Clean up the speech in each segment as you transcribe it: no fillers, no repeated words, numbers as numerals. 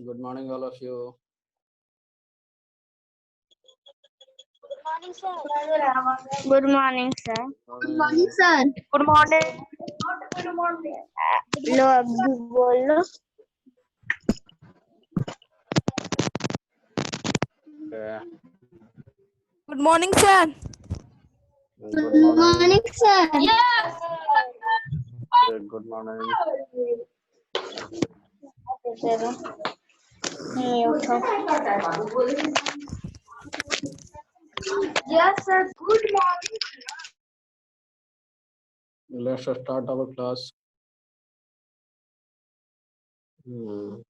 Good morning, all of you. Good morning, sir. Good morning, sir. Good morning. लो अभी बोलो. Okay. Good morning, sir. Good Good morning. morning, sir. Good morning. नहीं उठो. Yes, sir. Good morning. Let's start our class. Hmm.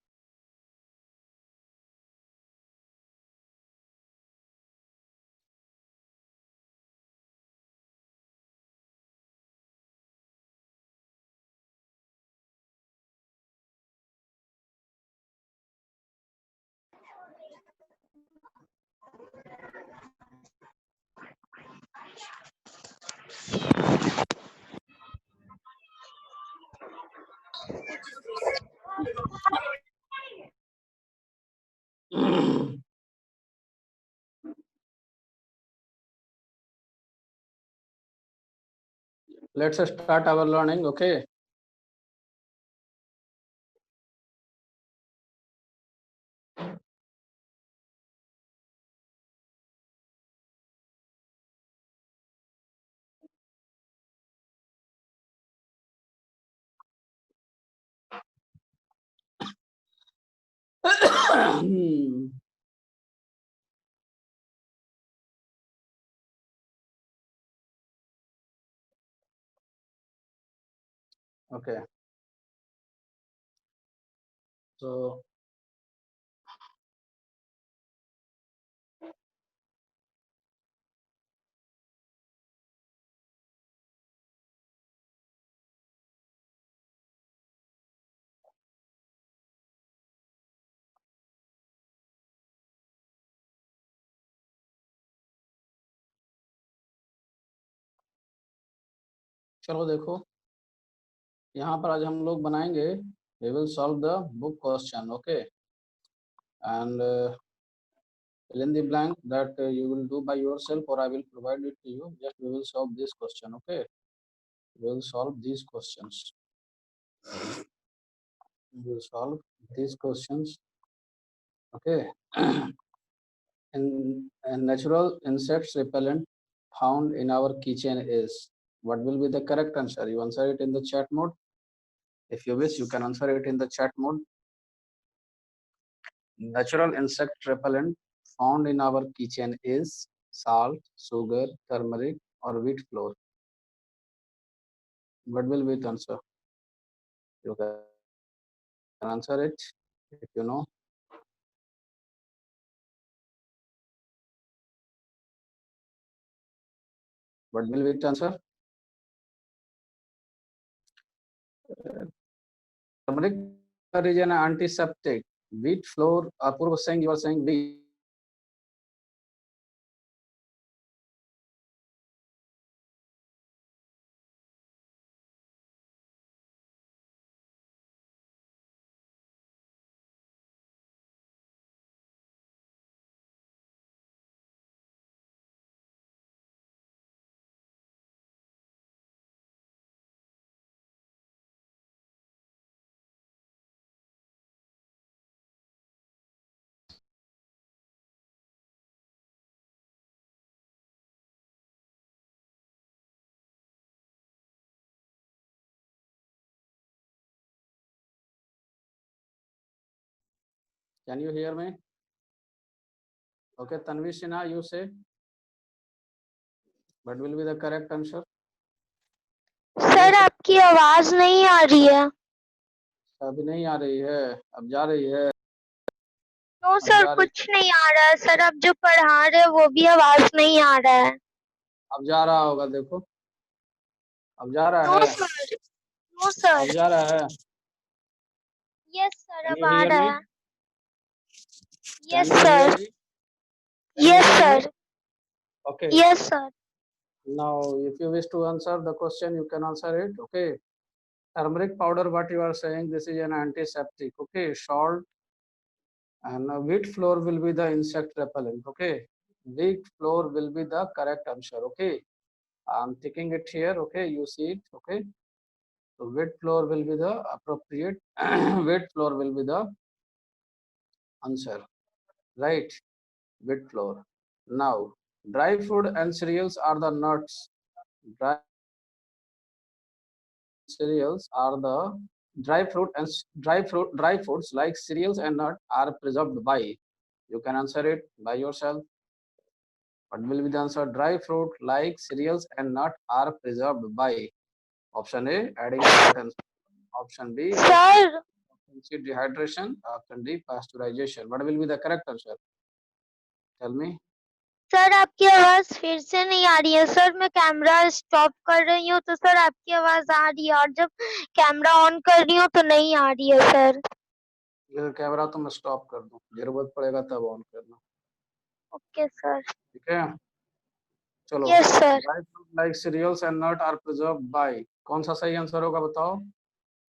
Let's start our learning. Okay. Hmm. Okay. So चलो देखो, यहाँ पर आज हम लोग बनाएंगे. We will solve the book question. Okay. And fill in the blank that you will do by yourself or I will provide it to you. Just we will solve this question. Okay. We will solve these questions. We will solve these questions. Okay. In natural insects repellent found in our kitchen is, what will be the correct answer? You answer it in the chat mode. If you wish, you can answer it in the chat mode. Natural insect repellent found in our kitchen is salt, sugar, turmeric, or wheat flour. What will be the answer? You can answer it if you know. What will be the answer? Turmeric is an antiseptic. Wheat flour, Apurva was saying, you are saying wheat. Can you hear me? Okay, Tanvi Sinha, you say. What will be the correct answer? Sir आपकी आवाज नहीं आ रही है. अभी नहीं आ रही है, अब जा रही है. नो सर कुछ नहीं आ रहा है. सर आप जो पढ़ा रहे हैं वो भी आवाज नहीं आ रहा है. अब जा रहा होगा, देखो. अब जा रहा नो है. सर. नो अब सर. जा रहा है. यस सर Can अब you आ hear रहा me? है. Can yes you hear sir. me? Can you yes hear me? Sir. Okay. Yes sir. Now, if you wish to answer the question, you can answer it. Okay. Turmeric powder, what you are saying, this is an antiseptic. Okay. Salt, And wheat flour will be the insect repellent. Okay, wheat flour will be the correct answer. Okay, I'm taking it here. Okay, you see it. Okay, so wheat flour will be the appropriate. Wheat flour will be the answer, right? Wheat flour. Now, dry food and cereals are the nuts. Dry cereals are the dry foods like cereals and nut are preserved by. You can answer it by yourself. What will be the answer? Dry fruit like cereals and nut are preserved by. Option A, adding salt and option B, sir option C, dehydration, option D, pasteurization. What will be the correct answer? Tell me. Sir आपकी आवाज फिर से नहीं आ रही है sir. मैं camera stop कर रही हूँ तो सर आपकी आवाज आ रही है, और जब कैमरा ऑन कर रही हूँ तो नहीं आ रही है सर। ये कैमरा तो मैं स्टॉप कर दूं, जरूरत पड़ेगा तब ऑन करना। Okay sir. ठीक है, चलो। Yes sir. Dry fruit like cereals and nut are preserved by. कौन सा सही आंसर होगा बताओ?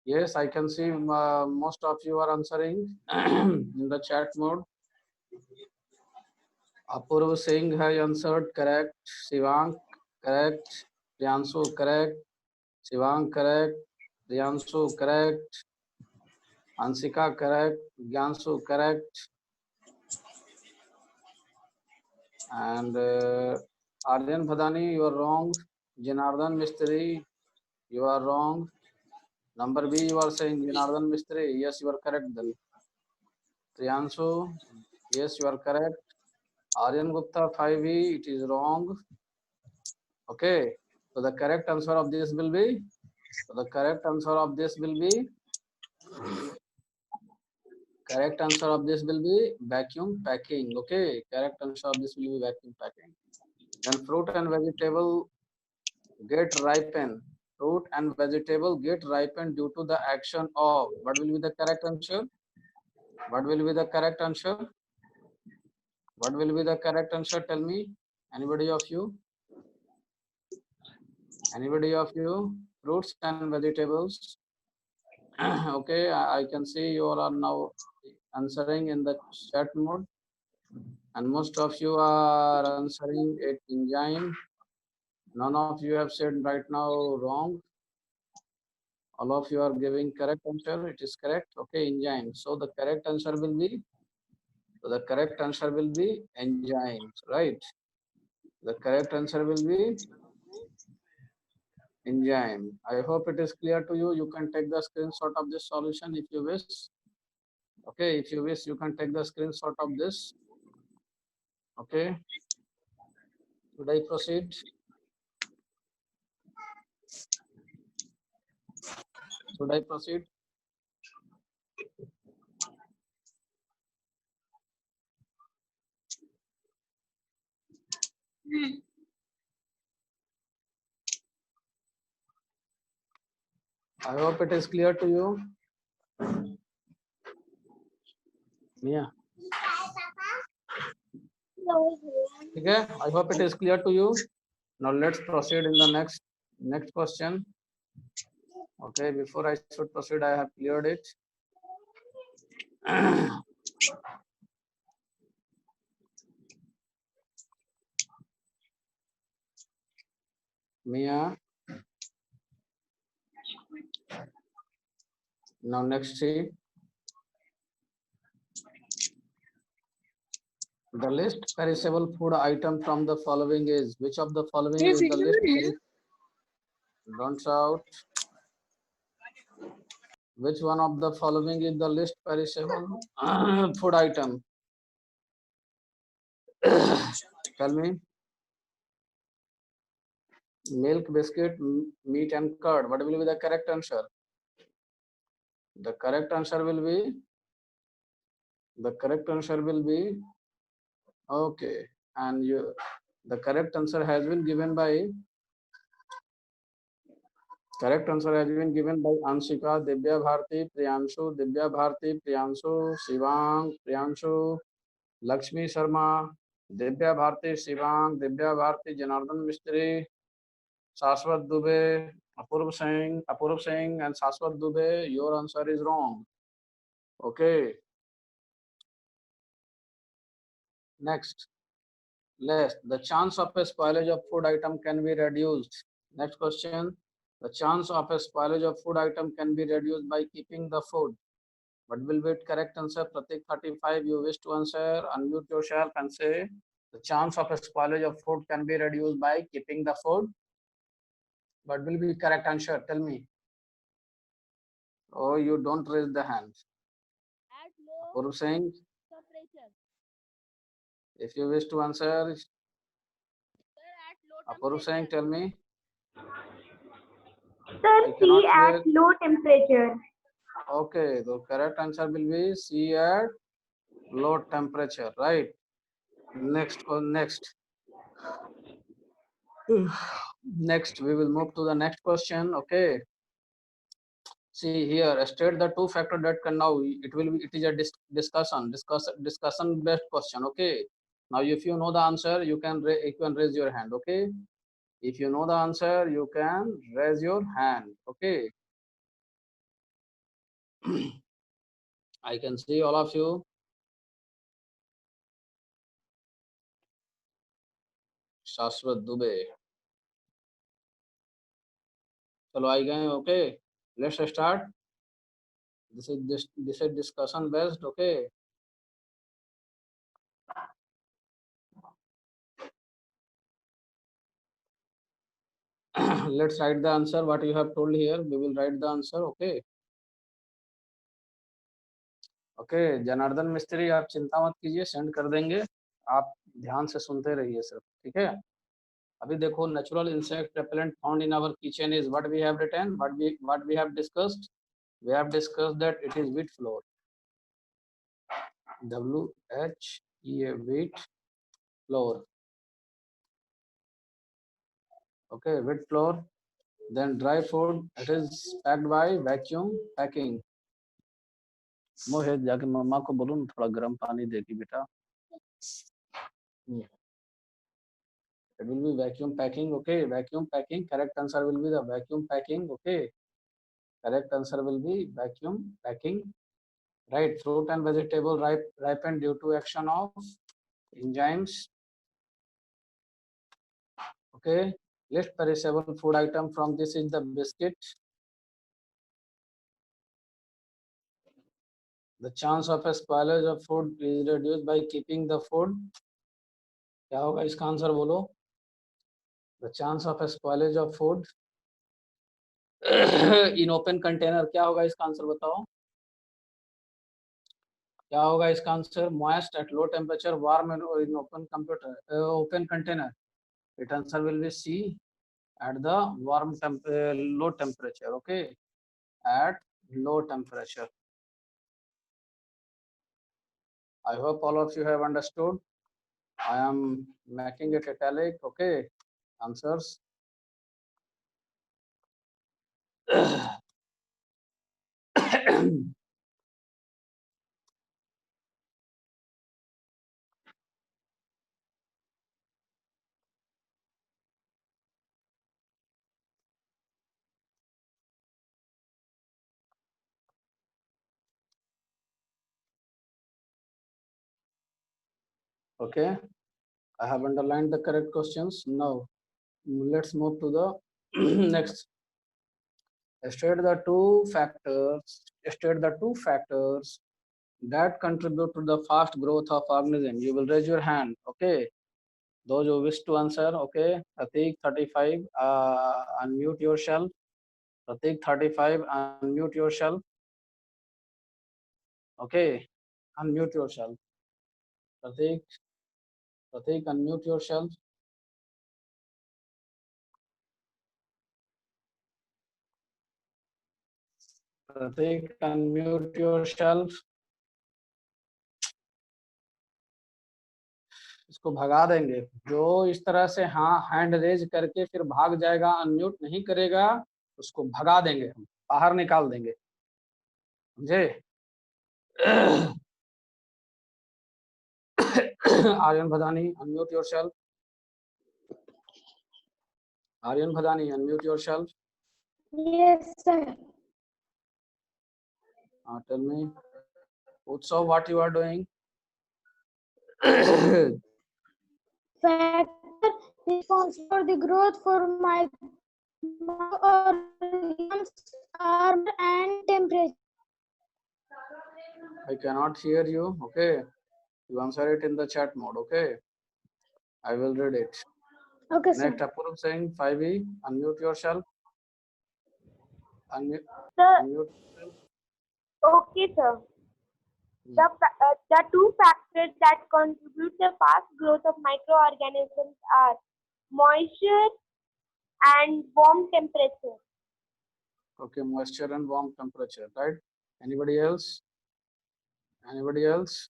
Yes, I can see most of you are answering in the chat mode. Apurva Singh has answered correct. Shivang correct. Priyanshu correct. Shivang correct. Priyanshu correct. Ansika correct. Gyanshu correct. And Aryan Bhadani, you are wrong. Janardhan Mistry, you are wrong. Number B, you are saying Janardhan Mistry. Yes, you are correct then. Priyanshu, yes, you are correct. Aryan Gupta 5E, it is wrong. Okay, so the correct answer of this will be, correct answer of this will be vacuum packing. Okay, correct answer of this will be vacuum packing. Then fruit and vegetable get ripened. Fruit and vegetable get ripened due to the action of. What will be the correct answer? What will be the correct answer? What will be the correct answer? Tell me. Anybody of you? Anybody of you? Fruits and vegetables. Okay, I can see you all are now answering in the chat mode, and most of you are answering it engine. None of you have said right now wrong. All of you are giving correct answer. It is correct. Okay, engine. So the correct answer will be, engines, right? The correct answer will be engine. I hope it is clear to you. You can take the screenshot of this solution if you wish. Okay, if you wish, you can take the screenshot of this. Okay. Should I proceed? Should I proceed? I hope it is clear to you. Mia. Okay, I hope it is clear to you. Now let's proceed in the next question. Okay, before I should proceed, I have cleared it. Mia. Now next see. The least perishable food item from the following is, which of the following is the least? Don't shout. Which one of the following is the least perishable food item? Tell me. Milk, biscuit, meat and curd. What will be the correct answer? The correct answer will be, okay, and the correct answer has been given by Anshika, Divya Bharti, Priyanshu, Shivang, Priyanshu, Lakshmi Sharma, Divya Bharti, Shivang, Divya Bharti, Janardhan Mistry, Shashwat Dubey, Apurv Singh, and Shashwat Dubey. Your answer is wrong. Okay. Next, less. The chance of a spoilage of food item can be reduced. Next question. The chance of a spoilage of food item can be reduced by keeping the food. What will be the correct answer? Pratik 35, you wish to answer. Unmute yourself and say the chance of a spoilage of food can be reduced by keeping the food. What will be correct answer? Tell me. Oh, you don't raise the hand. At low Apurv Singh, temperature. if you wish to answer, Sir, at low Apurv Singh, tell me. Sir, I cannot C hear. at low temperature. Okay, the correct answer will be C at low temperature, right? Next, next, we will move to the next question. Okay. See here, state the two factor that can now it is a discussion based question. Okay. Now, if you know the answer, you can raise your hand. Okay. If you know the answer, you can raise your hand. Okay. I can see all of you. Shashwat Dubey. चलो आई गए. Okay. Let's start. This is discussion based. Okay. Let's write the answer. What you have told here, we will write the answer. Okay. Okay Janardan मिस्त्री, आप चिंता मत कीजिए, send कर देंगे. आप ध्यान से सुनते रहिए सिर्फ. ठीक है. अभी देखो, natural insect repellent found in our kitchen is what we have written, what we have discussed. We have discussed that it is wheat flour. WHEA wheat flour. Okay, wheat flour. Then dry food, it is packed by vacuum packing. मोहित जाके मम्मा को बोलो ना थोड़ा गर्म पानी देगी बेटा. It will be vacuum packing. Okay, vacuum packing. Correct answer will be the vacuum packing. Okay, correct answer will be vacuum packing. Right, fruit and vegetable ripen due to action of enzymes. Okay, least perishable food item from this is the biscuit. The chance of a spoilage of food is reduced by keeping the food. क्या होगा इसका answer बोलो. The chance of a spoilage of food in open container. क्या होगा इसका answer बताओ. क्या होगा इसका answer. Moist at low temperature, warm in open container. Its answer will be C, at the low temperature. Okay, at low temperature. I hope all of you have understood. I am making it italic. Okay, answers. Okay, I have underlined the correct questions. Now, let's move to the next. State the two factors that contribute to the fast growth of organism. You will raise your hand. Okay, those who wish to answer. Okay, Pratik 35, unmute yourself. Pratik 35, unmute yourself. Okay, unmute yourself. Pratik, unmute yourself. Pratik, unmute yourself. इसको भगा देंगे. जो इस तरह से हाँ hand raise करके फिर भाग जाएगा, अनम्यूट नहीं करेगा, उसको भगा देंगे, हम बाहर निकाल देंगे. समझे. Aryan Bhadani, unmute yourself. Aryan Bhadani, unmute yourself. Yes, sir. Tell me, Utsav, what you are doing? Factor responsible for the growth for microorganisms are and temperature. I cannot hear you. Okay, you answer it in the chat mode. Okay, I will read it. Okay, sir. Next, Apurv Singh, 5E, unmute yourself. Unmute. Sir, Unmute yourself. okay, sir. The two factors that contribute the fast growth of microorganisms are moisture and warm temperature. Okay, moisture and warm temperature, right? Anybody else? Anybody else?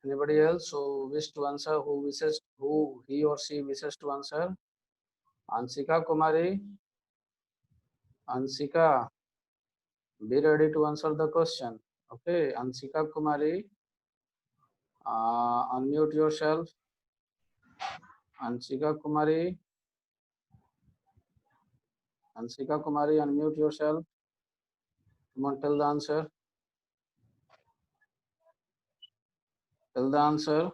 Anybody else who wish to answer? Who he or she wishes to answer? Ansika Kumari. Ansika, be ready to answer the question. Okay, Ansika Kumari, unmute yourself. Ansika Kumari. Ansika Kumari, unmute yourself. Come on, tell the answer. Tell the answer.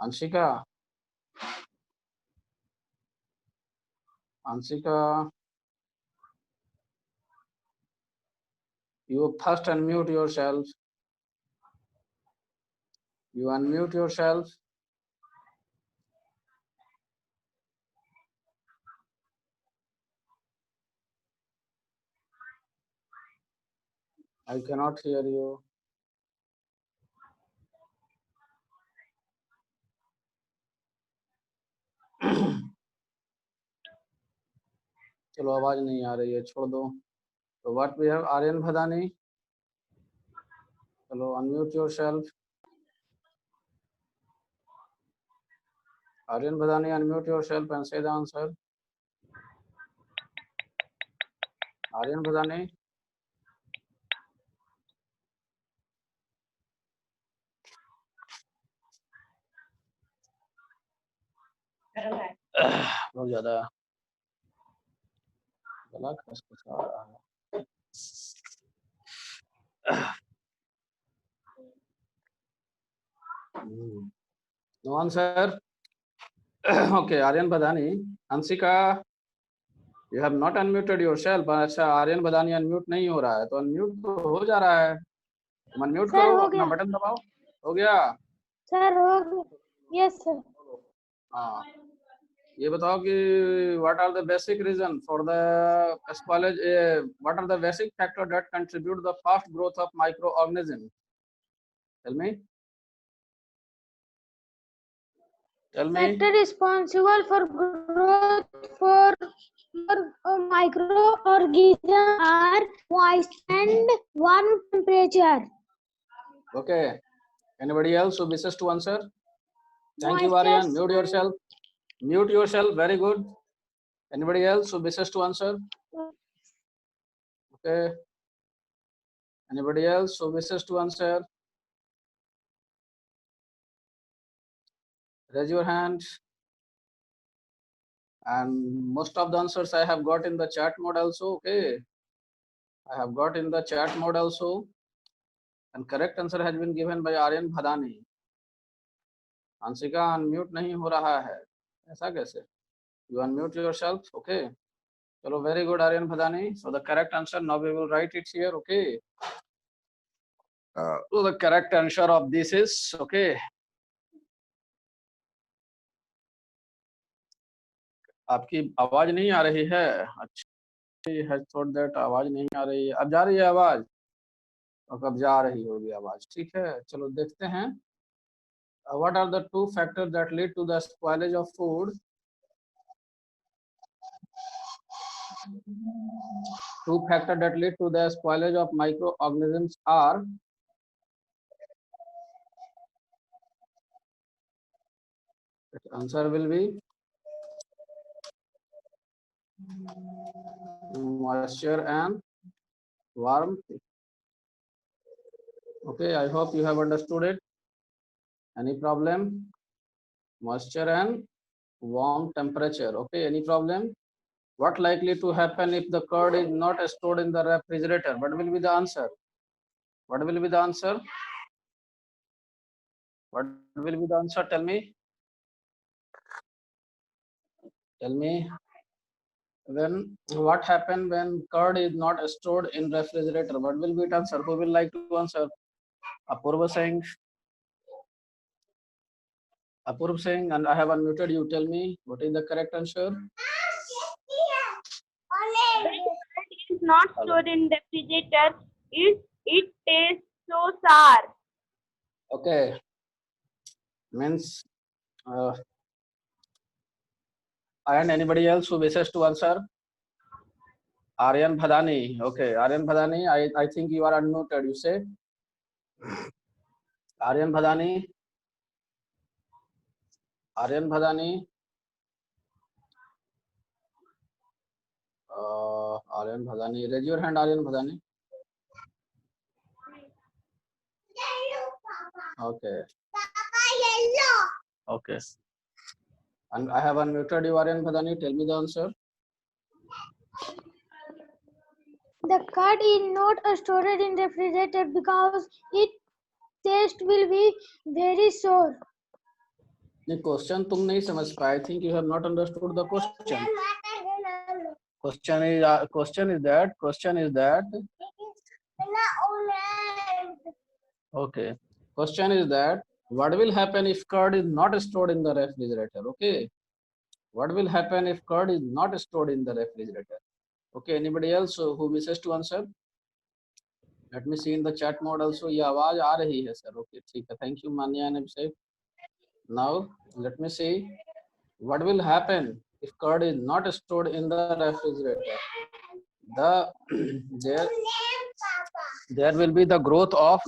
Anshika. Ansika. You first unmute yourself. You unmute yourself. I cannot hear you. चलो आवाज नहीं आ रही है, छोड़ दो. So what we have, Aryan Bhadani. Hello, unmute yourself. Aryan Bhadani, unmute yourself and say the answer. Aryan Bhadani. बहुत ज्यादा गला खसखसा रहा है. No answer. Okay, Aryan Bhadani. Ansika, you have not unmuted yourself. अच्छा, Aryan Bhadani unmute नहीं हो रहा है, तो unmute तो हो जा रहा है. तुम unmute Sir, करो, हो अपना गया. बटन दबाओ. हो गया. Sir, हो गया. Yes, sir. हाँ, ये बताओ कि what are the basic reason for the spoilage? What are the basic factor that contribute the fast growth of microorganisms? Tell me. Tell me. Factor responsible for growth for microorganisms are moisture and warm temperature. Okay. Anybody else who wishes to answer? Thank you, Moisture Aryan. Mute yourself. Mute yourself. Very good. Anybody else who wishes to answer? Okay. Anybody else who wishes to answer? Raise your hand. And most of the answers I have got in the chat mode also. Okay. I have got in the chat mode also. And correct answer has been given by Aryan Bhadani. Ansika, unmute नहीं हो रहा है. ऐसा कैसे? You unmute yourself. Okay. Chalo, very good, Aryan Bhadani. So the correct answer, now we will write it here. Okay. So the correct answer of this is, okay. आपकी आवाज नहीं आ रही है. अच्छी है, थोड़ा देर आवाज नहीं आ रही है. अब जा रही है आवाज. और कब जा रही होगी आवाज. ठीक है, चलो देखते हैं. What are the two factors that lead to the spoilage of food? Two factors that lead to the spoilage of microorganisms are the answer will be moisture and warmth. Okay, I hope you have understood it. Any problem? Moisture and warm temperature. Okay, any problem? What likely to happen if the curd is not stored in the refrigerator? What will be the answer? What will be the answer? What will be the answer? Tell me. Tell me. When what happened when curd is not stored in refrigerator? What will be it answer? Who will like to answer? Apurva Singh. Apurva Singh, and I have unmuted you. Tell me what is the correct answer? It is not stored in refrigerator. It tastes so sour. Okay. Means and anybody else who wishes to answer? Aryan Bhadani. Okay, Aryan Bhadani, I think you are unmuted. You say? Aryan Bhadani. Aryan Bhadani. Aryan Bhadani. Raise your hand, Aryan Bhadani. Okay. Okay. And I have unmuted you, Aryan Bhadani. Tell me the answer. The curd is not stored in refrigerator because its taste will be very sour. The question तुम नहीं समझ पाए. I think you have not understood the question. Question is that. Okay. Question is that what will happen if curd is not stored in the refrigerator? Okay. What will happen if curd is not stored in the refrigerator? Okay. Anybody else who wishes to answer? Let me see in the chat mode also. ये आवाज आ रही है sir. Okay. ठीक है. Thank you Manya and Abhishek. Now let me see what will happen if curd is not stored in the refrigerator. There will be the growth of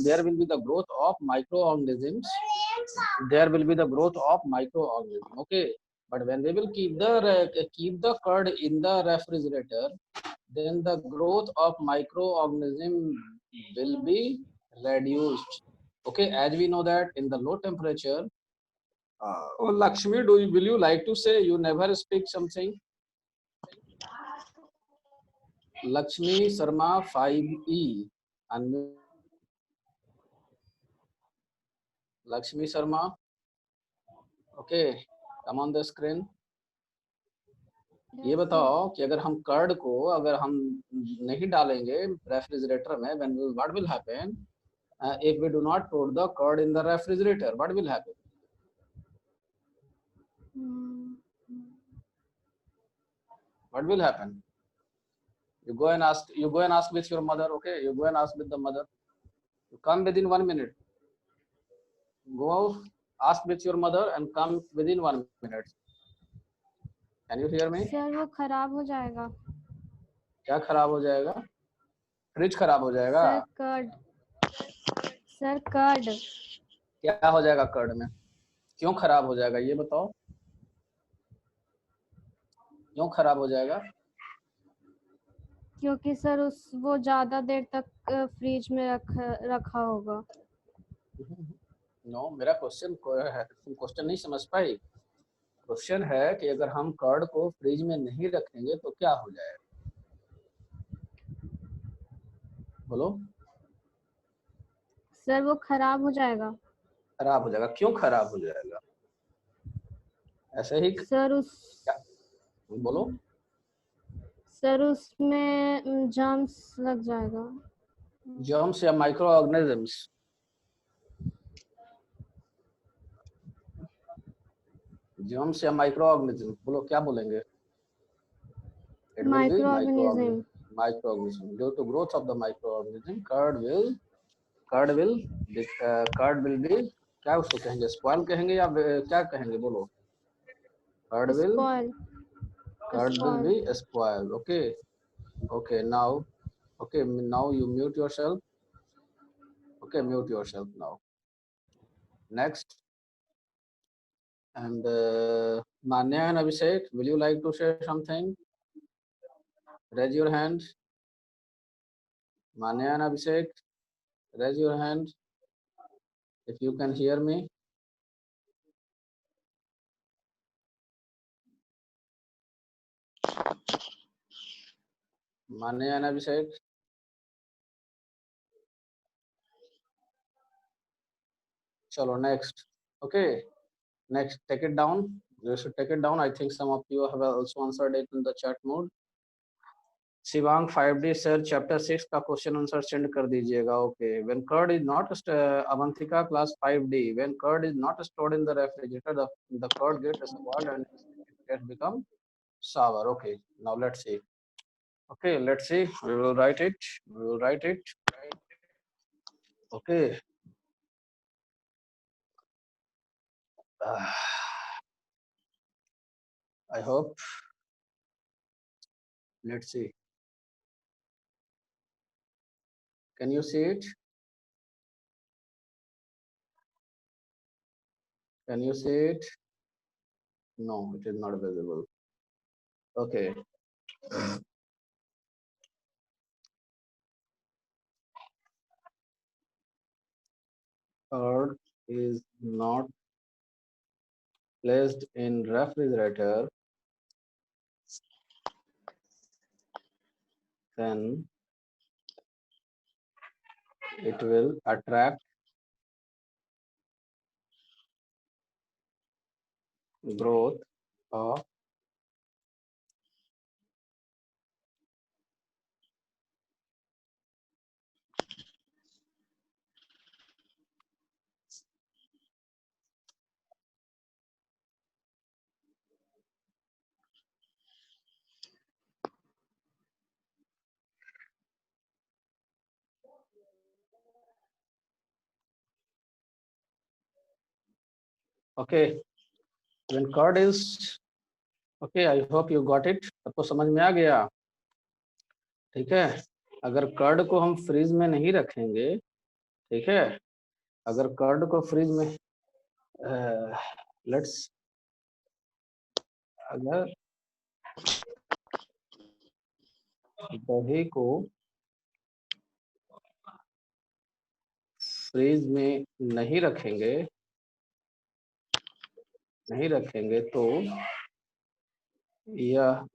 microorganisms. There will be the growth of microorganisms. Okay, but when we will keep the curd in the refrigerator, then the growth of microorganism will be reduced. Okay, as we know that in the low temperature. Lakshmi, will you like to say? You never speak something. Lakshmi Sharma 5E. And Lakshmi Sharma. Okay, come on the screen. ये बताओ कि अगर हम curd को अगर हम नहीं डालेंगे रेफ्रिजरेटर में, what will happen if we do not put the curd in the refrigerator? What will happen? What will happen? You go and ask with your mother. Okay, you go and ask with the mother. You come within 1 minute. Go ask with your mother and come within 1 minute. Can you hear me? Sir वो खराब हो जाएगा. क्या खराब हो जाएगा? Fridge खराब हो जाएगा? सर कर्ड क्या हो जाएगा कर्ड में? क्यों खराब हो जाएगा ये बताओ? क्यों खराब हो जाएगा? क्योंकि सर वो ज्यादा देर तक फ्रिज में रखा होगा. नो, मेरा क्वेश्चन है, तुम क्वेश्चन नहीं समझ पाई. क्वेश्चन है कि अगर हम कर्ड को फ्रिज में नहीं रखेंगे तो क्या हो जाएगा? बोलो. सर वो खराब हो जाएगा. खराब हो जाएगा. क्यों खराब हो जाएगा? ऐसे ही सर बोलो. सर उसमें जर्म्स लग जाएगा. जर्म्स या माइक्रो ऑर्गेनिजम्स? जर्म्स या माइक्रो ऑर्गेनिज्म? बोलो क्या बोलेंगे? Microorganism. Due to growth of the microorganism, curd will be क्या उसको कहेंगे? स्पॉइल कहेंगे या क्या कहेंगे? बोलो. Curd will be spoiled. Okay. Now you mute yourself. Okay, mute yourself now. Next. And Manya and Abhishek, will you like to share something? Raise your hand. Manya and Abhishek, raise your hand if you can hear me. Manya and Abhishek. चलो next. Okay, next, take it down. You should take it down. I think some of you have also answered it in the chat mode. Shivang 5D sir chapter 6 का question answer send कर दीजिएगा. Okay. When curd is not Avantika class 5D, when curd is not stored in the refrigerator, the curd gets spoiled and it become sour. Okay, now let's see. Okay, let's see. We will write it. Okay. I hope. Let's see. Can you see it? Can you see it? No, it is not visible. Okay. Curd is not placed in refrigerator, then it will attract growth of okay. When curd is okay, I hope you got it. सबको समझ में आ गया? ठीक है. अगर curd को हम freeze में नहीं रखेंगे, ठीक है, अगर कर्ड को फ्रीज में लेट्स अगर दही को फ्रीज में नहीं रखेंगे तो यह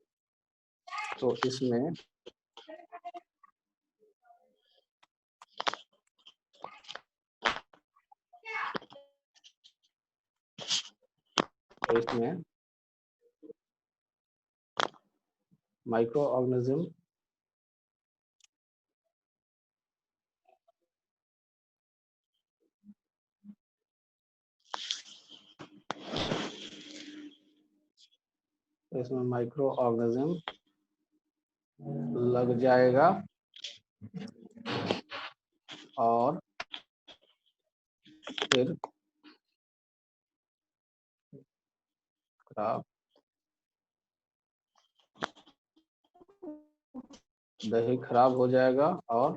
तो इसमें माइक्रो ऑर्गेनिज्म इसमें माइक्रो ऑर्गेनिज्म लग जाएगा और फिर खराब दही खराब हो जाएगा और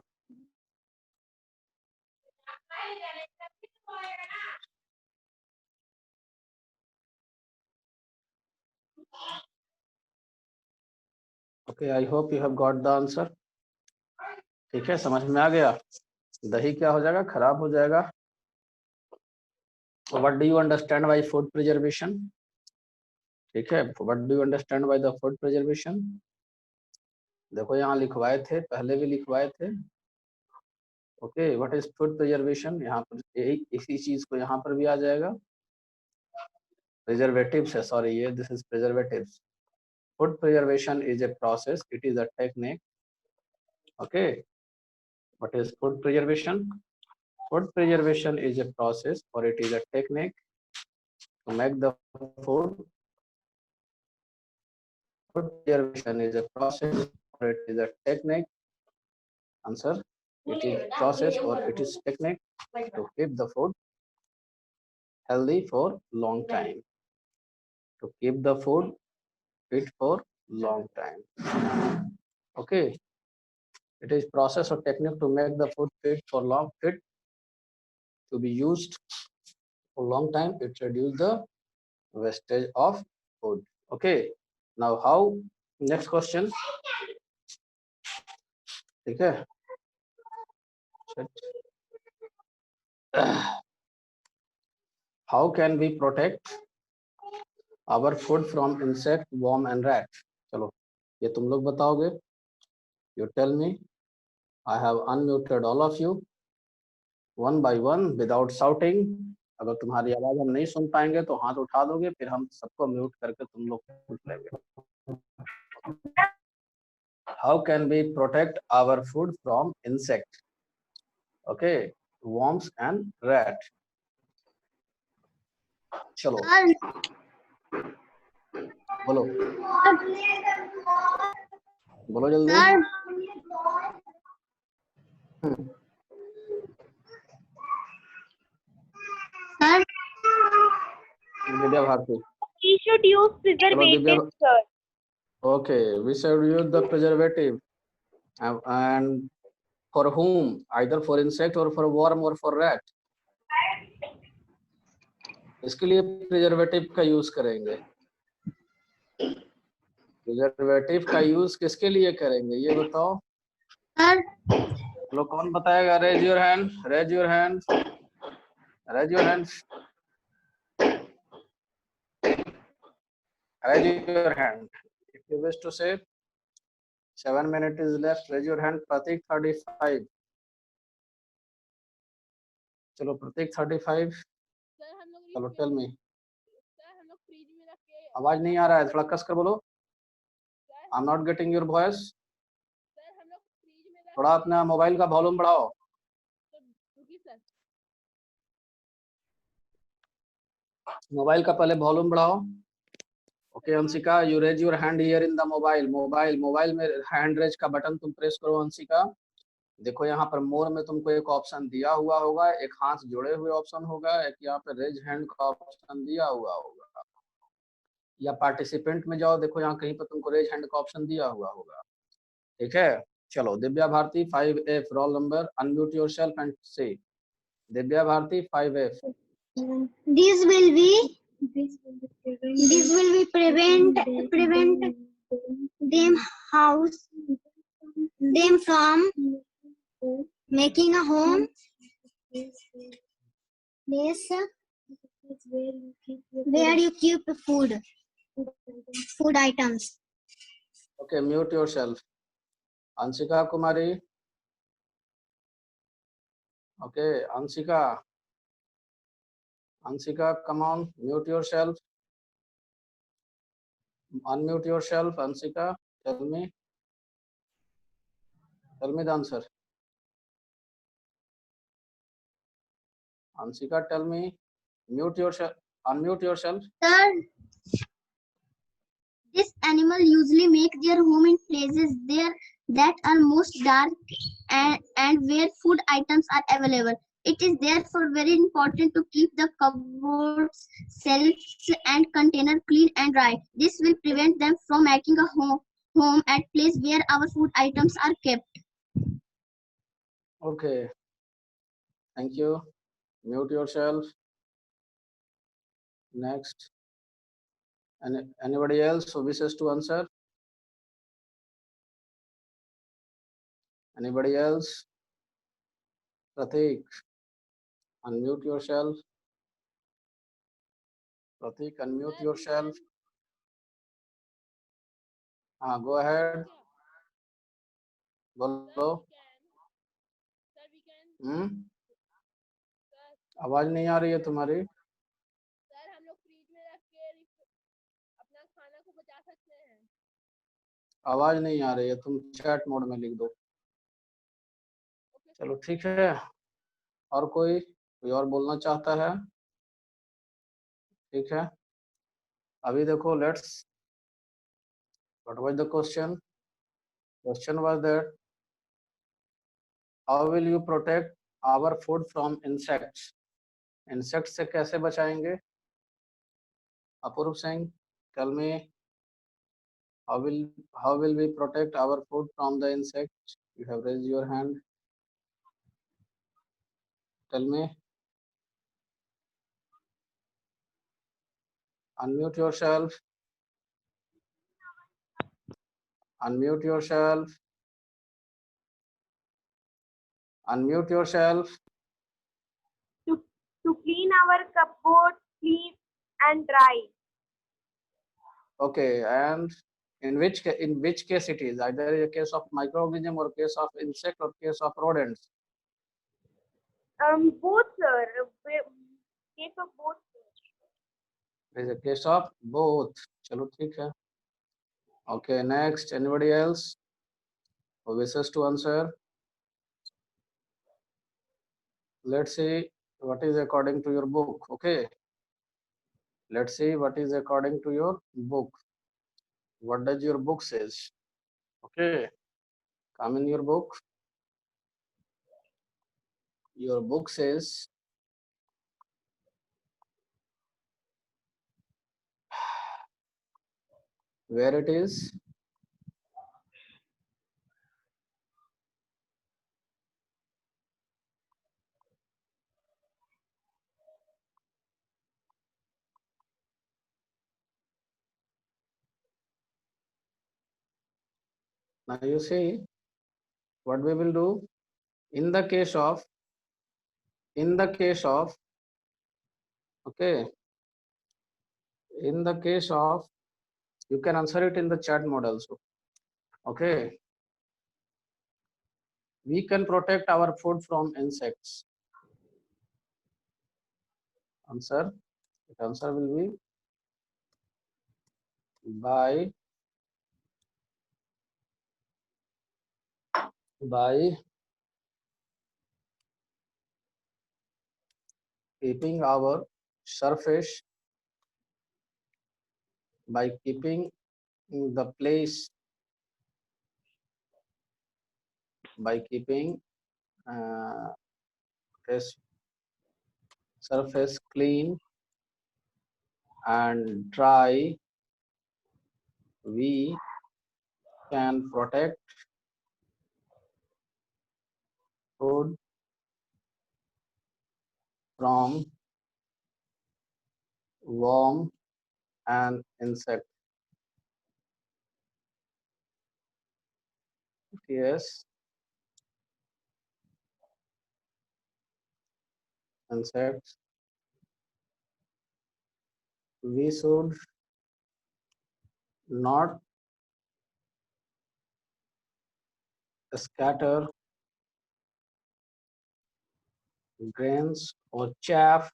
okay. I hope you have got the answer. ठीक है, समझ में आ गया. दही क्या हो जाएगा? खराब हो जाएगा. What do you understand by food preservation? ठीक है, what do you understand by the food preservation? देखो यहाँ लिखवाए थे, पहले भी लिखवाए थे. Okay, what is food preservation? यहाँ पर इसी चीज को यहाँ पर भी आ जाएगा. प्रिजर्वेटिव्स है, सॉरी, ये this is preservatives. Food preservation is a process, it is a technique. Okay, what is food preservation? Food preservation is a process or it is a technique to make the food. Food preservation is a process or it is a technique. Answer: it is process or it is technique to keep the food healthy for long time. To keep the food fit for long time. Okay. It is process or technique to make the food fit to be used for long time. It reduces the wastage of food. Okay, now how? Next question. ठीक है. How can we protect our food from insect, worm and rat? चलो, ये तुम लोग बताओगे. You tell me. I have unmuted all of you one by one without shouting. अगर तुम्हारी आवाज हम नहीं सुन पाएंगे तो हाथ उठा दोगे, फिर हम सबको म्यूट करके तुम लोग पूछ लेंगे। How can we protect our food from insect? Okay, worms and rat. चलो बोलो बोलो जल्दी। Divya Bharti, We should use preservatives, sir. okay, we should use the preservative, and for whom? Either for insect or for worm or for rat. इसके लिए preservative का use करेंगे। Preservative का use किसके लिए करेंगे ये बताओ। चलो कौन बताएगा? Raise your hand, raise your hand, raise your hand, raise your hand if you wish to say. 7 minutes is left. Raise your hand. Pratik 35. चलो प्रतीक 35। चलो टेल मी। आवाज नहीं आ रहा है, थोड़ा कस कर बोलो। I am not getting your voice. थोड़ा अपना मोबाइल का वॉल्यूम बढ़ाओ। मोबाइल का पहले वॉल्यूम बढ़ाओ। Okay Anshika, you raise your hand here in the mobile. Mobile में हैंड रेज का बटन तुम प्रेस करो अंशिका। देखो यहाँ पर मोर में तुमको एक ऑप्शन दिया हुआ होगा, एक हाथ जोड़े हुए ऑप्शन होगा, एक यहाँ पे रेज हैंड का ऑप्शन दिया हुआ होगा, या पार्टिसिपेंट में जाओ, देखो यहाँ कहीं पर तुमको रेज हैंड का ऑप्शन दिया हुआ होगा। ठीक है, चलो Divya Bharati 5F roll number, unmute yourself and say. Divya Bharati 5F। This will be prevent them from making a home place where you keep food items. Okay, mute yourself. Anshika Kumari. Okay, Anshika, come on, mute yourself. Unmute yourself, Anshika. Tell me the answer. Anshika, tell me. Mute yourself. Unmute yourself. Sir, this animal usually make their home in places that are most dark and where food items are available. It is therefore very important to keep the cupboards, shelves, and container clean and dry. This will prevent them from making a home at place where our food items are kept. Okay. Thank you. Mute yourself. Next. Anybody else who wishes to answer? Anybody else? Pratik, unmute yourself. Pratik, unmute yourself. Go ahead. बोलो। आवाज नहीं आ रही है तुम्हारी। Sir हम लोग fridge में रख के अपना खाना को बचा सकते हैं। आवाज नहीं आ रही है, तुम चैट मोड में लिख दो। चलो ठीक है, और कोई और बोलना चाहता है? ठीक है, अभी देखो let's, what was the question? Question was that how will you protect our food from insects? Insect से कैसे बचाएंगे? Apoorv Singh, tell me, how will we protect our food from the insects? You have raised your hand. Tell me. Unmute yourself. Unmute yourself. Unmute yourself. To clean our cupboard, clean and dry. Okay, and in which case it is? Either a case of microorganism or case of insect or case of rodents? Both, sir. Case case of both. It is a case of both. चलो ठीक है. Okay, next. Anybody else who wishes to answer? Let's see what is according to your book. Okay. Let's see what is according to your book. What does your book says? Okay. Come in your book. Your book says where it is. Now you see what we will do in the case of okay, in the case of, you can answer it in the chat mode also. Okay, we can protect our food from insects. Answer, the answer will be by keeping our surface, by keeping the place, by keeping this surface clean and dry, we can protect food from worm and insect. Yes, insects. We should not scatter grains or chaff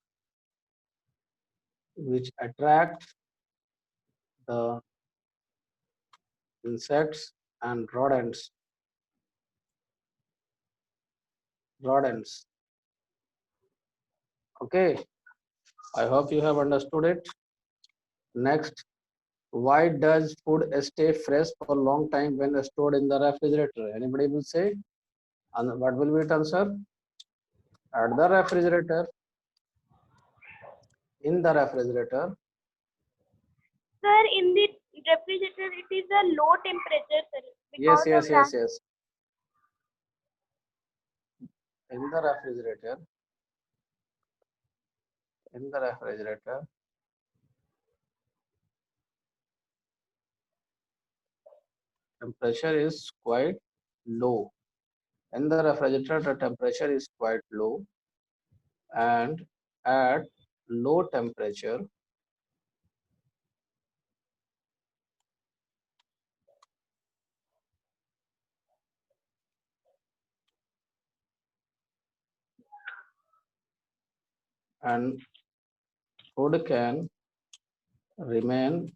which attract the insects and rodents. Okay, I hope you have understood it. Next, why does food stay fresh for a long time when stored in the refrigerator? Anybody will say? And what will be the answer? At the refrigerator, in the refrigerator. Sir, in the refrigerator, it is a low temperature, sir. Yes, Because of that, yes. In the refrigerator, temperature is quite low. In the refrigerator, the temperature is quite low, and at low temperature, and food can remain